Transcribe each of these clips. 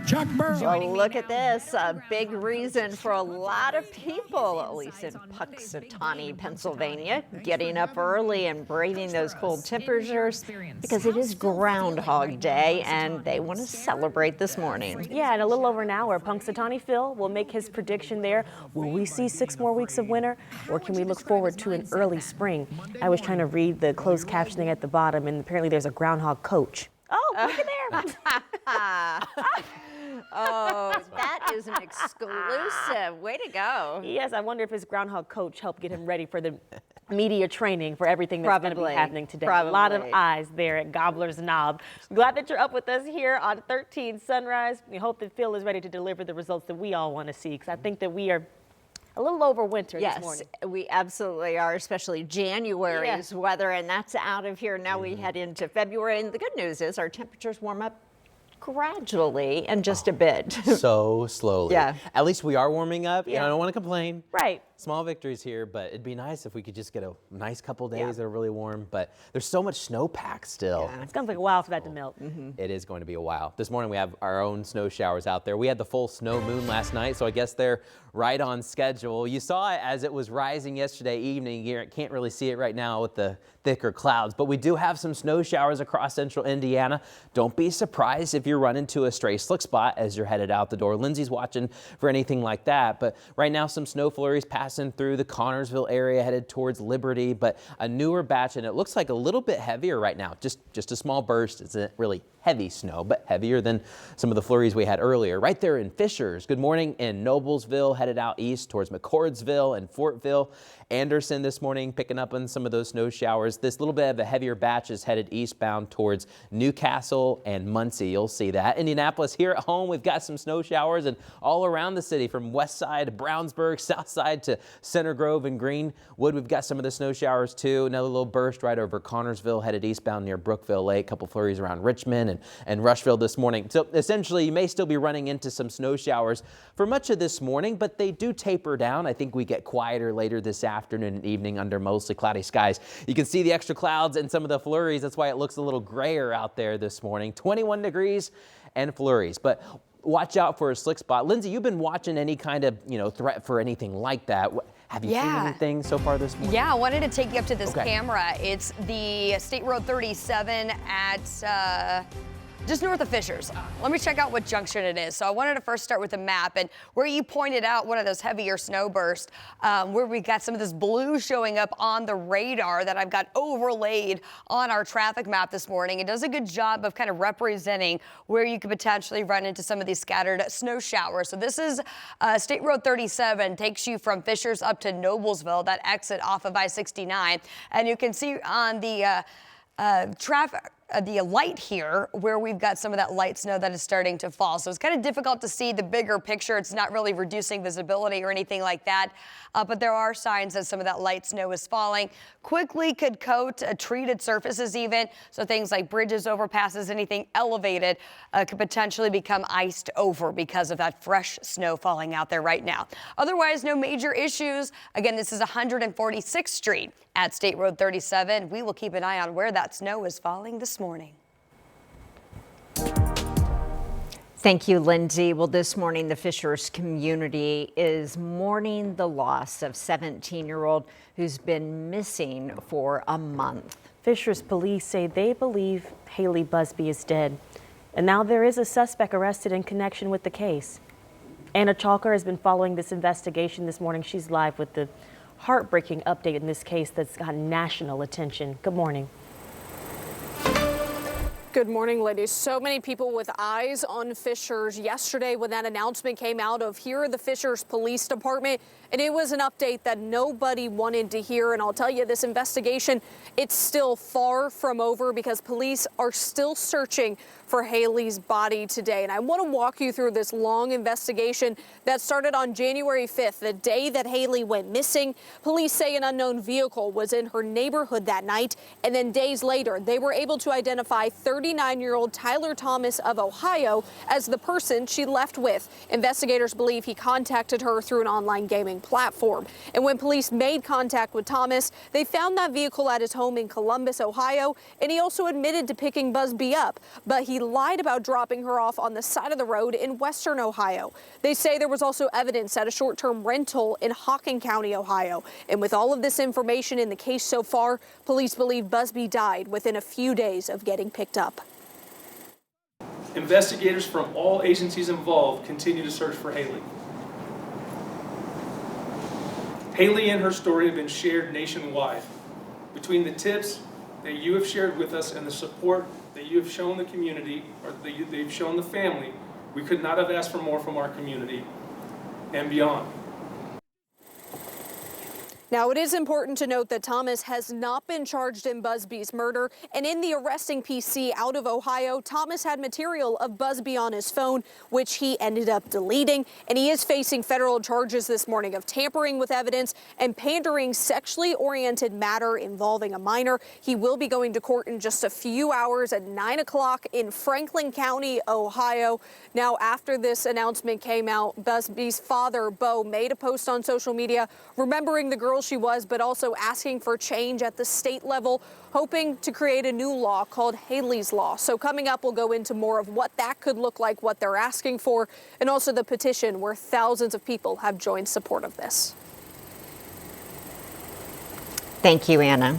Chuck Burrow. Well, look at this. A big reason for a lot of people, at least in Punxsutawney, Pennsylvania, getting up early and braving those cold temperatures because it is Groundhog Day and they want to celebrate this morning. Yeah, in a little over an hour, Punxsutawney Phil will make his prediction there. Will we see 6 more weeks of winter, or can we look forward to an early spring? I was trying to read the closed captioning at the bottom, and apparently there's a groundhog coach. Oh, look at there. Oh, that is an exclusive. Way to go. Yes, I wonder if his groundhog coach helped get him ready for the media training for everything that's going to be happening today. Probably. A lot of eyes there at Gobbler's Knob. Glad that you're up with us here on 13 Sunrise. We hope that Phil is ready to deliver the results that we all want to see, because I think that we are a little over winter this morning. Yes, we absolutely are, especially January's weather, and that's out of here. Now we head into February, and the good news is our temperatures warm up gradually and just a bit. So slowly. Yeah. At least we are warming up. Yeah. I don't want to complain. Right. Small victories here, but it'd be nice if we could just get a nice couple days that are really warm. But there's so much snowpack still. It's going to take a while for that to melt. It is going to be a while. This morning we have our own snow showers out there. We had the full snow moon last night, so I guess they're right on schedule. You saw it as it was rising yesterday evening. You can't really see it right now with the thicker clouds, but we do have some snow showers across central Indiana. Don't be surprised if you run into a stray slick spot as you're headed out the door. Lindsay's watching for anything like that, but right now some snow flurries passing through the Connorsville area headed towards Liberty, but a newer batch, and it looks like a little bit heavier right now. Just a small burst. It's a really heavy snow, but heavier than some of the flurries we had earlier. Right there in Fishers. Good morning in Noblesville, headed out east towards McCordsville and Fortville. Anderson this morning picking up on some of those snow showers. This little bit of a heavier batch is headed eastbound towards Newcastle and Muncie. You'll see that. Indianapolis here at home, we've got some snow showers and all around the city from west side to Brownsburg, south side to Center Grove and Greenwood. We've got some of the snow showers too. Another little burst right over Connorsville headed eastbound near Brookville Lake. A couple flurries around Richmond and Rushville this morning. So essentially you may still be running into some snow showers for much of this morning, but they do taper down. I think we get quieter later this afternoon and evening under mostly cloudy skies. You can see the extra clouds and some of the flurries. That's why it looks a little grayer out there this morning. 21 degrees and flurries, but watch out for a slick spot. Lindsay, you've been watching any kind of, threat for anything like that. Have you seen anything so far this morning? Yeah, I wanted to take you up to this camera. It's the State Road 37 at just north of Fishers. Let me check out what junction it is. So I wanted to first start with the map, and where you pointed out one of those heavier snow bursts, where we got some of this blue showing up on the radar that I've got overlaid on our traffic map this morning. It does a good job of kind of representing where you could potentially run into some of these scattered snow showers. So this is State Road 37, takes you from Fishers up to Noblesville, that exit off of I-69. And you can see on the traffic, the light here where we've got some of that light snow that is starting to fall. So it's kind of difficult to see the bigger picture. It's not really reducing visibility or anything like that, but there are signs that some of that light snow is falling. Quickly could coat treated surfaces even, so things like bridges, overpasses, anything elevated could potentially become iced over because of that fresh snow falling out there right now. Otherwise, no major issues. Again, this is 146th Street at State Road 37. We will keep an eye on where that snow is falling this morning. Thank you, Lindsay. Well, this morning, the Fishers community is mourning the loss of 17-year-old who's been missing for a month. Fishers police say they believe Haley Busby is dead, and now there is a suspect arrested in connection with the case. Anna Chalker has been following this investigation this morning. She's live with the heartbreaking update in this case that's got national attention. Good morning. Good morning, ladies. So many people with eyes on Fishers yesterday when that announcement came out of here at the Fishers Police Department. And it was an update that nobody wanted to hear. And I'll tell you, this investigation, it's still far from over because police are still searching for Haley's body today. And I want to walk you through this long investigation that started on January 5th, the day that Haley went missing. Police say an unknown vehicle was in her neighborhood that night. And then days later, they were able to identify 30 39-year-old Tyler Thomas of Ohio as the person she left with. Investigators believe he contacted her through an online gaming platform. And when police made contact with Thomas, they found that vehicle at his home in Columbus, Ohio, and he also admitted to picking Busby up, but he lied about dropping her off on the side of the road in western Ohio. They say there was also evidence at a short-term rental in Hocking County, Ohio. And with all of this information in the case so far, police believe Busby died within a few days of getting picked up. Investigators from all agencies involved continue to search for Haley. Haley and her story have been shared nationwide. Between the tips that you have shared with us and the support that you have shown the community, or that they've shown the family, we could not have asked for more from our community and beyond. Now, it is important to note that Thomas has not been charged in Busby's murder, and in the arresting PC out of Ohio, Thomas had material of Busby on his phone, which he ended up deleting, and he is facing federal charges this morning of tampering with evidence and pandering sexually oriented matter involving a minor. He will be going to court in just a few hours at 9 o'clock in Franklin County, Ohio. Now, after this announcement came out, Busby's father, Bo, made a post on social media remembering the girl she was, but also asking for change at the state level, hoping to create a new law called Haley's Law. So coming up, we'll go into more of what that could look like, what they're asking for, and also the petition where thousands of people have joined support of this. Thank you, Anna.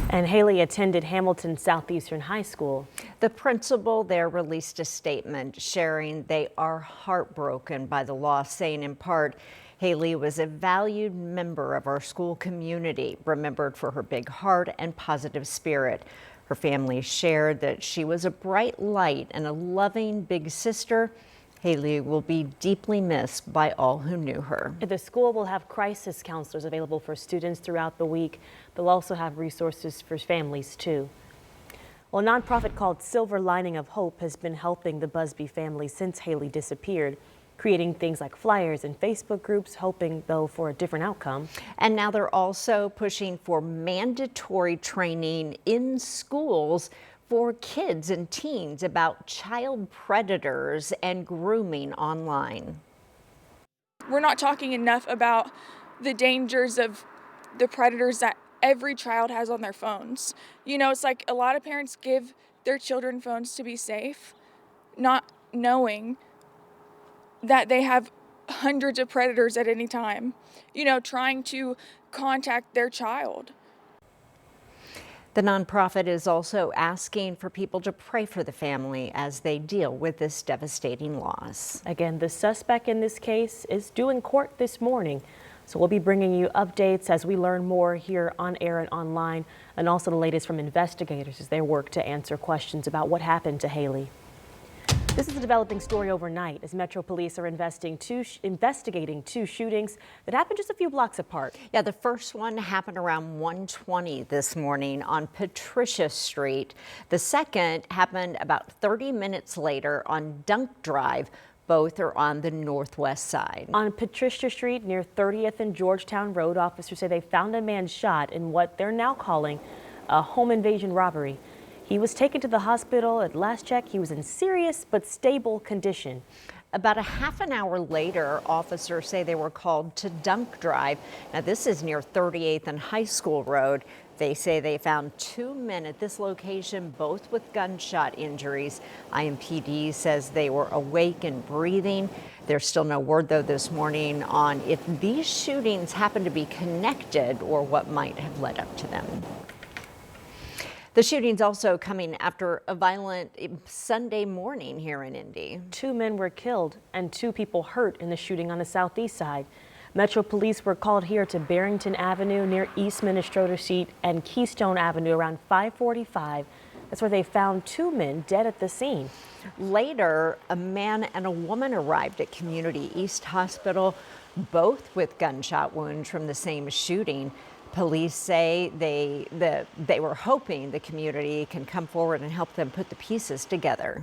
And Haley attended Hamilton Southeastern High School. The principal there released a statement sharing they are heartbroken by the loss, saying in part, Haley was a valued member of our school community, remembered for her big heart and positive spirit. Her family shared that she was a bright light and a loving big sister. Haley will be deeply missed by all who knew her. The school will have crisis counselors available for students throughout the week. They'll also have resources for families, too. Well, a nonprofit called Silver Lining of Hope has been helping the Busby family since Haley disappeared, creating things like flyers and Facebook groups, hoping, though, for a different outcome. And now they're also pushing for mandatory training in schools for kids and teens about child predators and grooming online. We're not talking enough about the dangers of the predators that every child has on their phones. You know, it's like a lot of parents give their children phones to be safe, not knowing that they have hundreds of predators at any time, you know, trying to contact their child. The nonprofit is also asking for people to pray for the family as they deal with this devastating loss. Again, the suspect in this case is due in court this morning. So we'll be bringing you updates as we learn more here on air and online, and also the latest from investigators as they work to answer questions about what happened to Haley. This is a developing story overnight as Metro Police are investigating two shootings that happened just a few blocks apart. Yeah, the first one happened around 1:20 this morning on Patricia Street. The second happened about 30 minutes later on Dunk Drive. Both are on the northwest side. On Patricia Street near 30th and Georgetown Road, officers say they found a man shot in what they're now calling a home invasion robbery. He was taken to the hospital. At last check, he was in serious but stable condition. About a half an hour later, officers say they were called to Dunk Drive. Now, this is near 38th and High School Road. They say they found two men at this location, both with gunshot injuries. IMPD says they were awake and breathing. There's still no word, though, this morning on if these shootings happen to be connected or what might have led up to them. The shooting's also coming after a violent Sunday morning here in Indy. 2 men were killed and 2 people hurt in the shooting on the southeast side. Metro Police were called here to Barrington Avenue near East Minnesota Street and Keystone Avenue around 5:45. That's where they found 2 men dead at the scene. Later, a man and a woman arrived at Community East Hospital, both with gunshot wounds from the same shooting. Police say they were hoping the community can come forward and help them put the pieces together.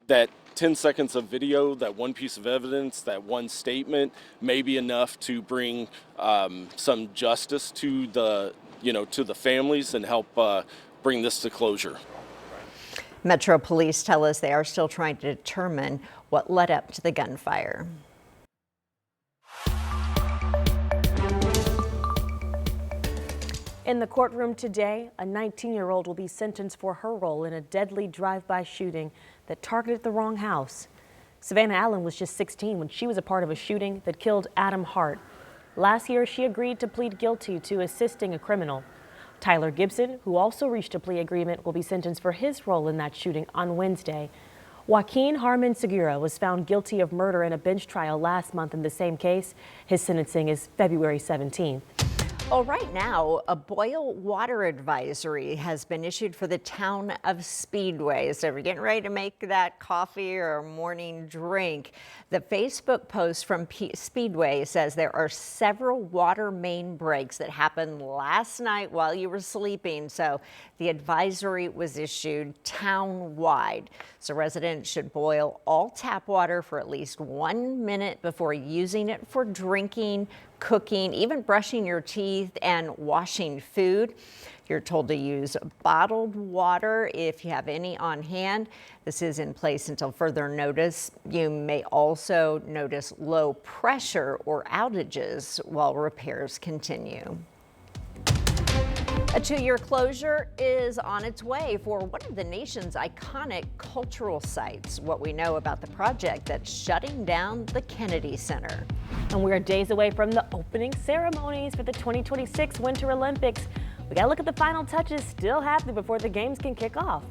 That 10 seconds of video, that one piece of evidence, that one statement may be enough to bring some justice to the families and help bring this to closure. Metro Police tell us they are still trying to determine what led up to the gunfire. In the courtroom today, a 19-year-old will be sentenced for her role in a deadly drive-by shooting that targeted the wrong house. Savannah Allen was just 16 when she was a part of a shooting that killed Adam Hart. Last year, she agreed to plead guilty to assisting a criminal. Tyler Gibson, who also reached a plea agreement, will be sentenced for his role in that shooting on Wednesday. Joaquin Harmon Segura was found guilty of murder in a bench trial last month in the same case. His sentencing is February 17th. Well, right now, a boil water advisory has been issued for the town of Speedway. So if you're getting ready to make that coffee or morning drink, the Facebook post from Speedway says there are several water main breaks that happened last night while you were sleeping. So the advisory was issued town-wide. So residents should boil all tap water for at least 1 minute before using it for drinking, cooking, even brushing your teeth and washing food. You're told to use bottled water if you have any on hand. This is in place until further notice. You may also notice low pressure or outages while repairs continue. A 2-year closure is on its way for one of the nation's iconic cultural sites. What we know about the project that's shutting down the Kennedy Center. And we're days away from the opening ceremonies for the 2026 Winter Olympics. We gotta look at the final touches still happening before the games can kick off.